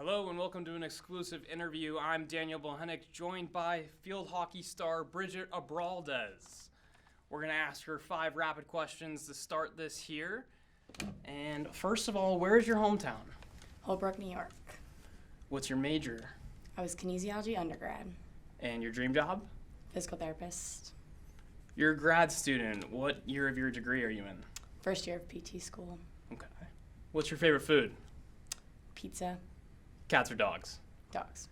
Hello and welcome to an exclusive interview. I'm Daniel Bohenek, joined by field hockey star Bridget Abraldes. We're going to ask her 5 rapid questions to start this here. And first of all, where is your hometown? Holbrook, New York. What's your major? I was kinesiology undergrad. And your dream job? Physical therapist. You're a grad student. What year of your degree are you in? First year of PT school. Okay. What's your favorite food? Pizza. Cats or dogs? Dogs.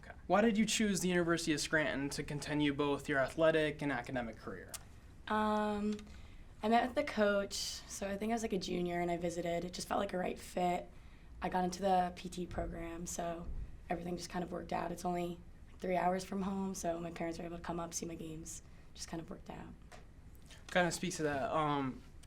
Okay. Why did you choose the University of Scranton to continue both your athletic and academic career? I met with the coach, so I think I was like a junior and I visited. It just felt like a right fit. I got into the PT program, so everything just kind of worked out. It's only like 3 hours from home, so my parents were able to come up, see my games. Just kind of worked out. Kind of speaks to that.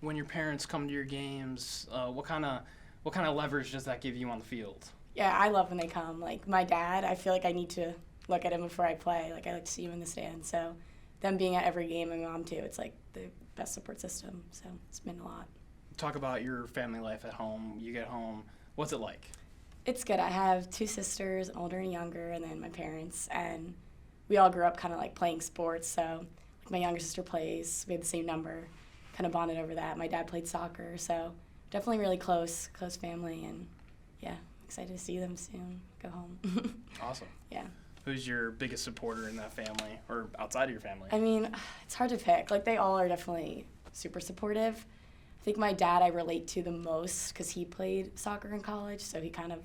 When your parents come to your games, what kind of leverage does that give you on the field? Yeah, I love when they come. Like my dad, I feel like I need to look at him before I play. Like I like to see him in the stands. So them being at every game and my mom too, it's like the best support system. So it's been a lot. Talk about your family life at home. You get home. What's it like? It's good. I have 2 sisters, older and younger, and then my parents. And we all grew up kind of like playing sports. So like my younger sister plays. We had the same number. Kind of bonded over that. My dad played soccer. So definitely really close family. And yeah. Excited to see them soon. Go home. Awesome. Yeah. Who's your biggest supporter in that family or outside of your family? I mean, it's hard to pick. Like, they all are definitely super supportive. I think my dad I relate to the most because he played soccer in college, so he kind of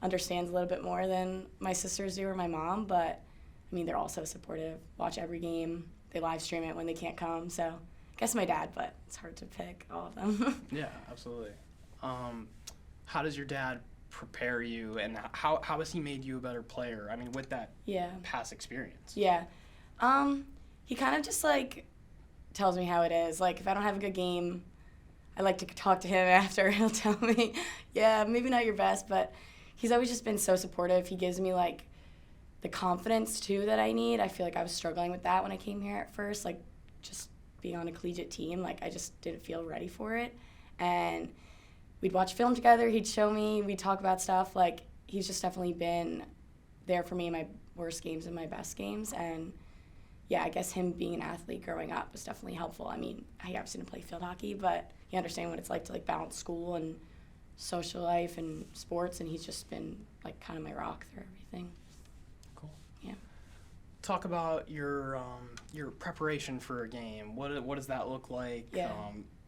understands a little bit more than my sisters do or my mom. But, I mean, they're also supportive. Watch every game. They live stream it when they can't come. So, I guess my dad, but it's hard to pick all of them. Yeah, absolutely. How does your dad prepare you, and how has he made you a better player? I mean, with that past experience. Yeah. He kind of just, like, tells me how it is. Like, if I don't have a good game, I like to talk to him after. He'll tell me, yeah, maybe not your best, but he's always just been so supportive. He gives me, like, the confidence, too, that I need. I feel like I was struggling with that when I came here at first, like, just being on a collegiate team. Like, I just didn't feel ready for it. And we'd watch film together, he'd show me, we'd talk about stuff. Like, he's just definitely been there for me in my worst games and my best games. And, yeah, I guess him being an athlete growing up was definitely helpful. I mean, I obviously didn't play field hockey, but he understands what it's like to, like, balance school and social life and sports, and he's just been, like, kind of my rock through everything. Cool. Yeah. Talk about your preparation for a game. What does that look like? Yeah.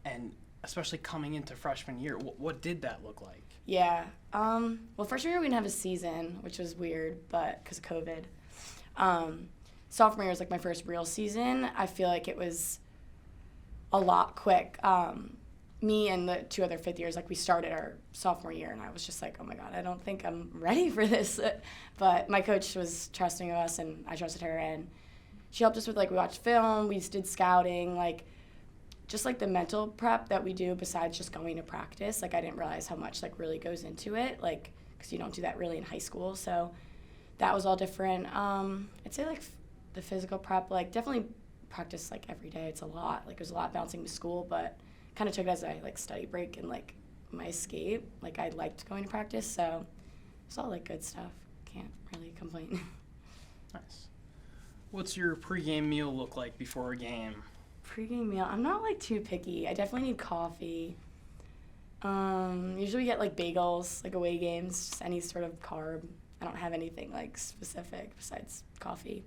And especially coming into freshman year, what did that look like? Yeah. Well, freshman year we didn't have a season, which was weird, but because of COVID. Sophomore year was like my first real season. I feel like it was a lot quick. Me and the 2 other 5th years, like we started our sophomore year, and I was just like, oh my God, I don't think I'm ready for this. But my coach was trusting of us, and I trusted her, and she helped us with, like, we watched film, we did scouting, like, just like the mental prep that we do besides just going to practice. Like, I didn't realize how much, like, really goes into it, like, because you don't do that really in high school. So that was all different. I'd say, like, the physical prep, like, definitely practice, like, every day. It's a lot. Like, there's a lot bouncing to school, but kind of took it as a, like, study break and, like, my escape. Like, I liked going to practice, so it's all, like, good stuff. Can't really complain. Nice. What's your pregame meal look like before a game? Pre-game meal, I'm not, like, too picky. I definitely need coffee. Usually we get, like, bagels, like, away games, just any sort of carb. I don't have anything, like, specific besides coffee.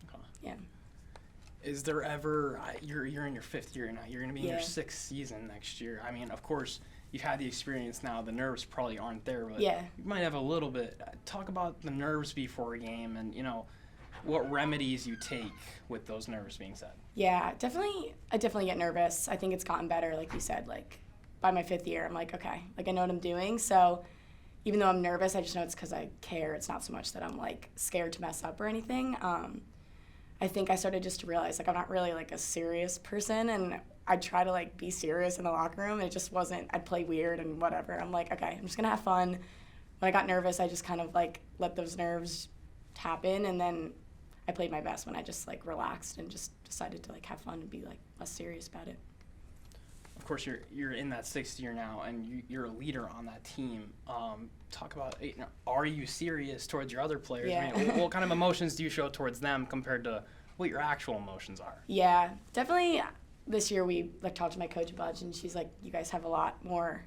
Okay. Yeah. Is there ever, you're in your 5th year now, you're going to be in your Yeah. 6th season next year. I mean, of course, you've had the experience now, the nerves probably aren't there, but Yeah. you might have a little bit. Talk about the nerves before a game and, what remedies you take with those nerves being said. Yeah, definitely. I definitely get nervous. I think it's gotten better, like you said. Like, by my 5th year, I'm like, okay, like, I know what I'm doing. So even though I'm nervous, I just know it's because I care. It's not so much that I'm, like, scared to mess up or anything. I think I started just to realize, like, I'm not really, like, a serious person, and I'd try to, like, be serious in the locker room, and it just wasn't. I'd play weird and whatever. I'm like, okay, I'm just going to have fun. When I got nervous, I just kind of, like, let those nerves happen, and then I played my best when I just, like, relaxed and just decided to, like, have fun and be, like, less serious about it. of course, you're in that sixth year now, and you're a leader on that team. Talk about, are you serious towards your other players? Yeah. I mean, what kind of emotions do you show towards them compared to what your actual emotions are? Yeah, definitely. This year we talked to my coach a bunch, and she's like, "You guys have a lot more,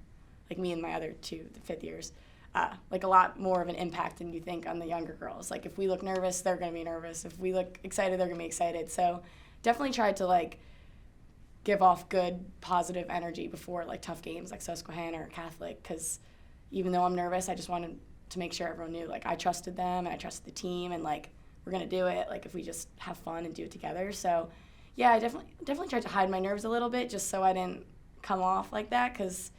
like me and my other two, the fifth years, a lot more of an impact than you think on the younger girls. Like if we look nervous, they're gonna be nervous. If we look excited, they're gonna be excited. So definitely tried to give off good positive energy before tough games like Susquehanna or Catholic, because even though I'm nervous, I just wanted to make sure everyone knew I trusted them and I trusted the team, and we're gonna do it if we just have fun and do it together. So yeah, I definitely tried to hide my nerves a little bit just so I didn't come off like that, because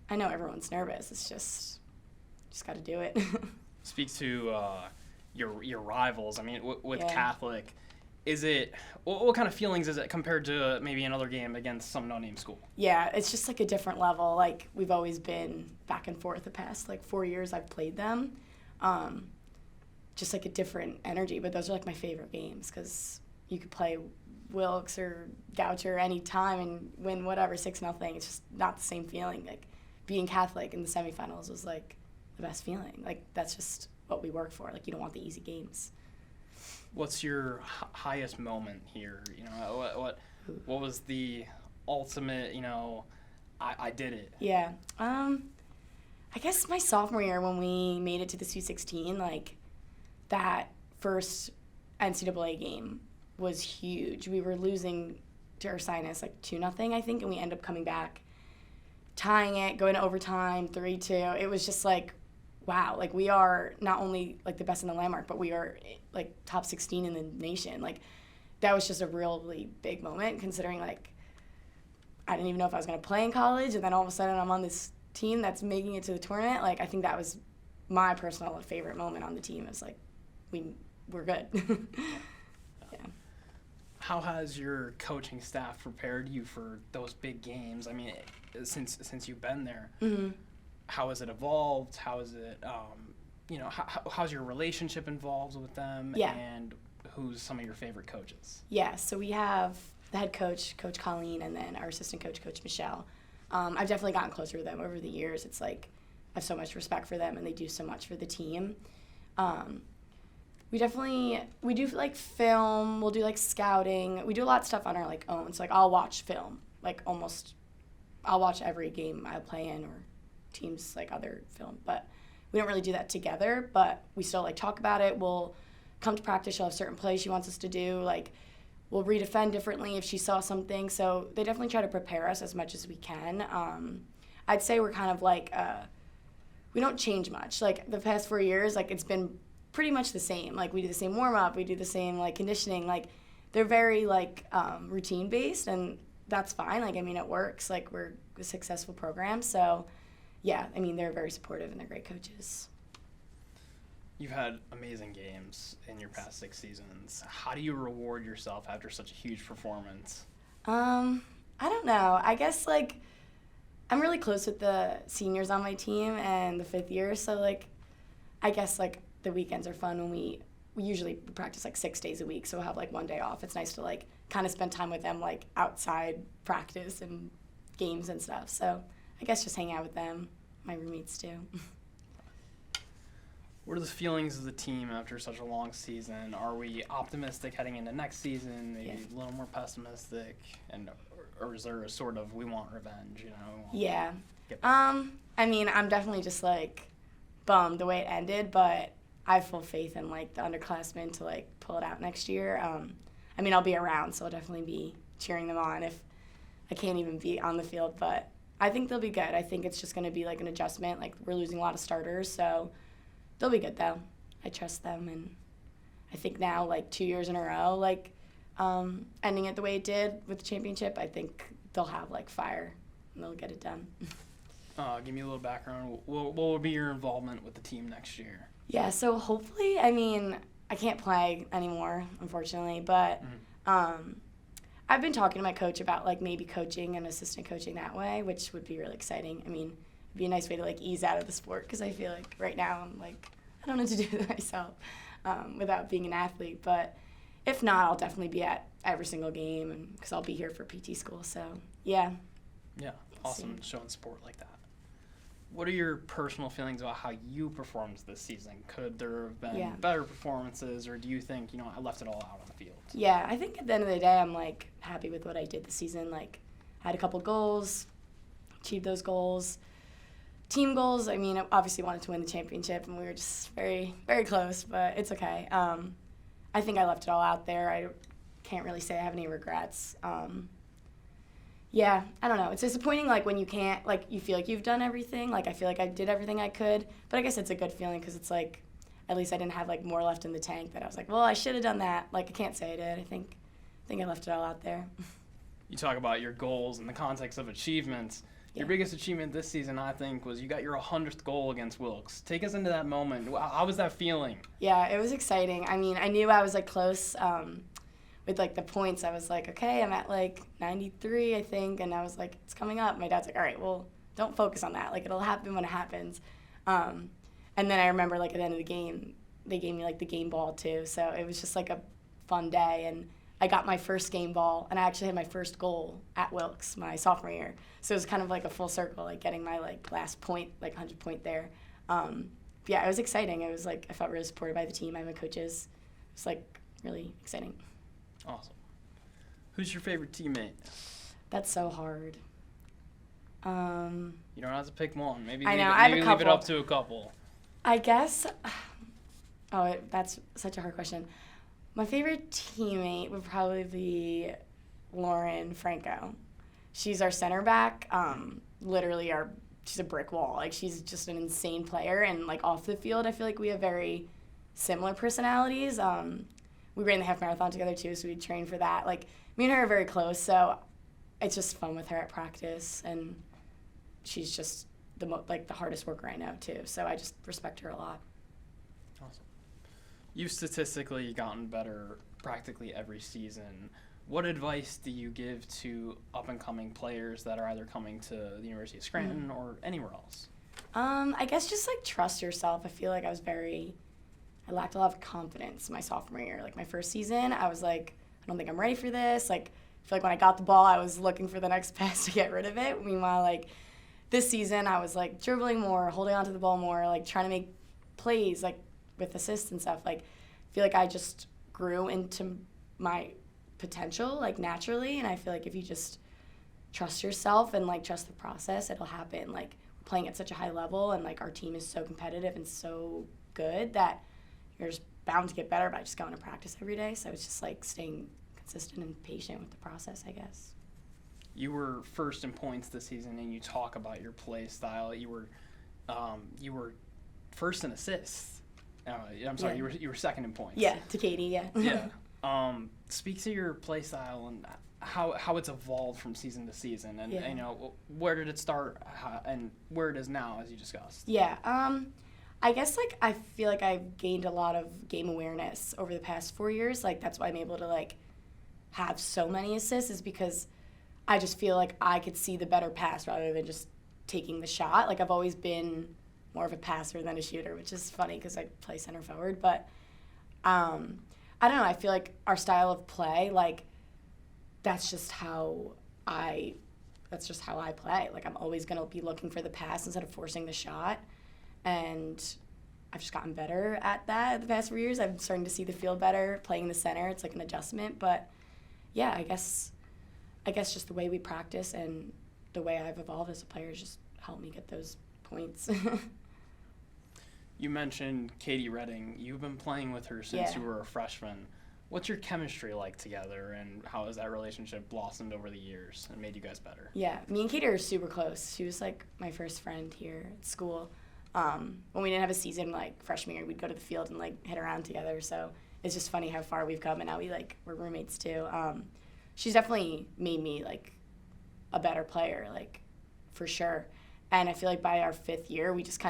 I know everyone's nervous. It's just got to do it. Speak to your rivals. I mean, with Yeah. Catholic, is it what kind of feelings is it compared to maybe another game against some no-name school? Yeah, it's just a different level. We've always been back and forth the past 4 years I've played them. Just a different energy, but those are my favorite games because you could play Wilkes or Goucher any time and win whatever 6-0. It's just not the same feeling. Being Catholic in the semifinals was the best feeling. That's just what we work for. You don't want the easy games. What's your highest moment here? What was the ultimate? I did it. Yeah. I guess my sophomore year when we made it to the Sweet 16, that first NCAA game was huge. We were losing to Ursinus 2-0, I think, and we ended up coming back, tying it, going to overtime, 3-2. It was just wow, we are not only the best in the landmark, but we are top 16 in the nation. That was just a really big moment considering I didn't even know if I was going to play in college, and then all of a sudden I'm on this team that's making it to the tournament. I think that was my personal favorite moment on the team. It was we're good. Yeah. How has your coaching staff prepared you for those big games? I mean, since you've been there, Mm-hmm. How has it evolved? How is it, how's your relationship involved with them? Yeah. And who's some of your favorite coaches? Yeah, so we have the head coach, Coach Colleen, and then our assistant coach, Coach Michelle. I've definitely gotten closer to them over the years. It's I have so much respect for them, and they do so much for the team. We do film, we'll do scouting. We do a lot of stuff on our own. So I'll watch film, I'll watch every game I play in or teams other film. But we don't really do that together, but we still talk about it. We'll come to practice, she'll have certain plays she wants us to do. We'll redefend differently if she saw something. So they definitely try to prepare us as much as we can. I'd say we're kind of we don't change much. The past 4 years, it's been pretty much the same. We do the same warm-up, we do the same conditioning. They're very routine-based, and that's fine. It works. We're a successful program. So yeah, they're very supportive and they're great coaches. You've had amazing games in your past 6 seasons. How do you reward yourself after such a huge performance? I don't know. I guess I'm really close with the seniors on my team and the fifth year, so I guess the weekends are fun when we usually practice 6 days a week, so we'll have 1 day off. It's nice to kind of spend time with them outside practice and games and stuff. So I guess just hang out with them, my roommates too. What are the feelings of the team after such a long season? Are we optimistic heading into next season? Maybe a little more pessimistic, or is there a sort of we want revenge? Yeah. I'm definitely just bummed the way it ended, but I have full faith in the underclassmen to pull it out next year. I'll be around, so I'll definitely be cheering them on if I can't even be on the field, but I think they'll be good. I think it's just going to be an adjustment. We're losing a lot of starters, so they'll be good though. I trust them, and I think now 2 years in a row, ending it the way it did with the championship, I think they'll have fire and they'll get it done. Give me a little background. What will be your involvement with the team next year? Yeah, so hopefully, I can't play anymore, unfortunately, but I've been talking to my coach about maybe coaching and assistant coaching that way, which would be really exciting. It'd be a nice way to ease out of the sport, because I feel right now I'm I don't know what to do with myself without being an athlete. But if not, I'll definitely be at every single game, and because I'll be here for PT school. So yeah. Yeah, awesome showing support like that. What are your personal feelings about how you performed this season? Could there have been better performances, or do you think, I left it all out on the field? Yeah, I think at the end of the day, I'm, happy with what I did this season. I had a couple goals, achieved those goals. Team goals, I mean, I obviously wanted to win the championship, and we were just very, very close, but it's okay. I think I left it all out there. I can't really say I have any regrets. Yeah, I don't know. It's disappointing, when you can't, you feel like you've done everything. I feel like I did everything I could. But I guess it's a good feeling because it's at least I didn't have, more left in the tank that I was well, I should have done that. I can't say I did. I think I left it all out there. You talk about your goals in the context of achievements. Your biggest achievement this season, I think, was you got your 100th goal against Wilkes. Take us into that moment. How was that feeling? Yeah, it was exciting. I mean, I knew I was, close with, the points. I was okay, I'm at, 93, I think, and I was it's coming up. My dad's all right, well, don't focus on that. It'll happen when it happens. And then I remember, at the end of the game, they gave me, the game ball, too. So it was just, a fun day, and I got my first game ball, and I actually had my first goal at Wilkes my sophomore year. So it was kind of a full circle, getting my last point, 100 point there. Yeah, it was exciting. It was I felt really supported by the team, by my coaches. It was really exciting. Awesome. Who's your favorite teammate? That's so hard. You don't have to pick one. Maybe I know, leave, I have maybe a leave it couple. up to a couple. I guess. That's such a hard question. My favorite teammate would probably be Lauren Franco. She's our center back. Literally, she's a brick wall. She's just an insane player. And off the field, I feel we have very similar personalities. We ran the half marathon together too, so we trained for that. Me and her are very close, so it's just fun with her at practice. And she's just the hardest worker I know too. So I just respect her a lot. Awesome. You've statistically gotten better practically every season. What advice do you give to up-and-coming players that are either coming to the University of Scranton or anywhere else? I guess just trust yourself. I feel I lacked a lot of confidence my sophomore year. My first season, I was I don't think I'm ready for this. I feel when I got the ball, I was looking for the next pass to get rid of it. Meanwhile, this season, I was dribbling more, holding onto the ball more, trying to make plays, with assists and stuff. I feel I just grew into my potential, naturally. And I feel if you just trust yourself and trust the process, it'll happen. We're playing at such a high level, and our team is so competitive and so good that you're just bound to get better by just going to practice every day. So it's just staying consistent and patient with the process, I guess. You were first in points this season, and you talk about your play style. You were first in assists. I'm sorry, you were second in points. Yeah, to Katie, yeah. Yeah. Speak to your play style and how it's evolved from season to season, and where did it start and where it is now, as you discussed. Yeah. I guess I feel I've gained a lot of game awareness over the past 4 years. That's why I'm able to have so many assists, is because I just feel I could see the better pass rather than just taking the shot. I've always been more of a passer than a shooter, which is funny because I play center forward. But I don't know. I feel our style of play, that's just how I play. I'm always gonna be looking for the pass instead of forcing the shot. And I've just gotten better at that the past 4 years. I'm starting to see the field better, playing in the center. It's an adjustment. But, yeah, I guess just the way we practice and the way I've evolved as a player just helped me get those points. You mentioned Katie Redding. You've been playing with her since you were a freshman. What's your chemistry like together, and how has that relationship blossomed over the years and made you guys better? Yeah, me and Katie are super close. She was, my first friend here at school. When we didn't have a season freshman year, we'd go to the field and hit around together. So it's just funny how far we've come, and now we're roommates too. She's definitely made me a better player, for sure. And I feel by our 5th year, we just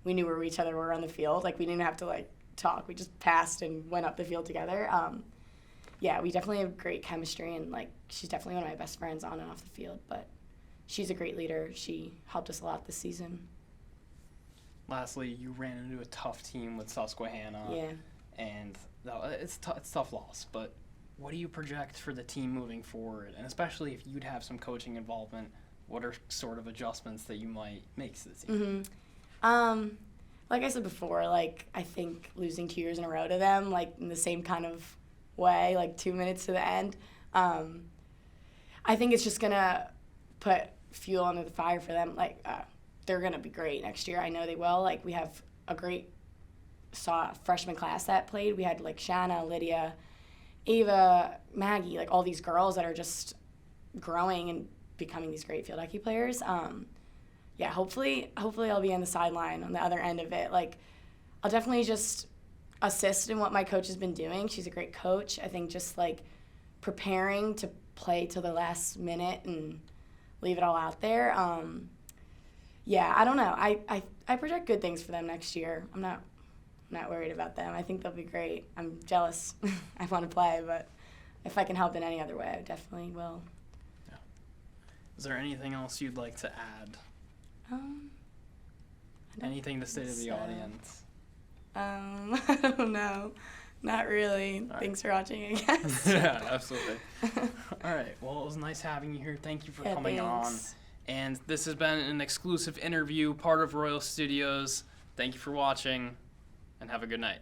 we knew where each other were on the field. We didn't have to talk. We just passed and went up the field together. Yeah, we definitely have great chemistry, and she's definitely one of my best friends on and off the field. But she's a great leader. She helped us a lot this season. Lastly, you ran into a tough team with Susquehanna. Yeah. And it's tough loss. But what do you project for the team moving forward? And especially if you'd have some coaching involvement, what are sort of adjustments that you might make to the team? Like I said before, like, I think losing 2 years in a row to them, like, in the same kind of way, like 2 minutes to the end, I think it's just going to put fuel under the fire for them. Like, they're going to be great next year. I know they will. Like, we have a great freshman class that played. We had, like, Shanna, Lydia, Ava, Maggie, like, all these girls that are just growing and becoming these great field hockey players. Yeah, hopefully I'll be on the sideline on the other end of it. Like, I'll definitely just assist in what my coach has been doing. She's a great coach. I think just, like, preparing to play till the last minute and leave it all out there. Yeah, I don't know. I project good things for them next year. I'm not worried about them. I think they'll be great. I'm jealous. I want to play, but if I can help in any other way, I definitely will. Yeah. Is there anything else you'd like to add? Anything to say to the audience? I don't know. Not really. All Thanks for watching, I guess. Yeah, absolutely. All right. Well, it was nice having you here. Thank you for coming on. And this has been an exclusive interview, part of Royal Studios. Thank you for watching, and have a good night.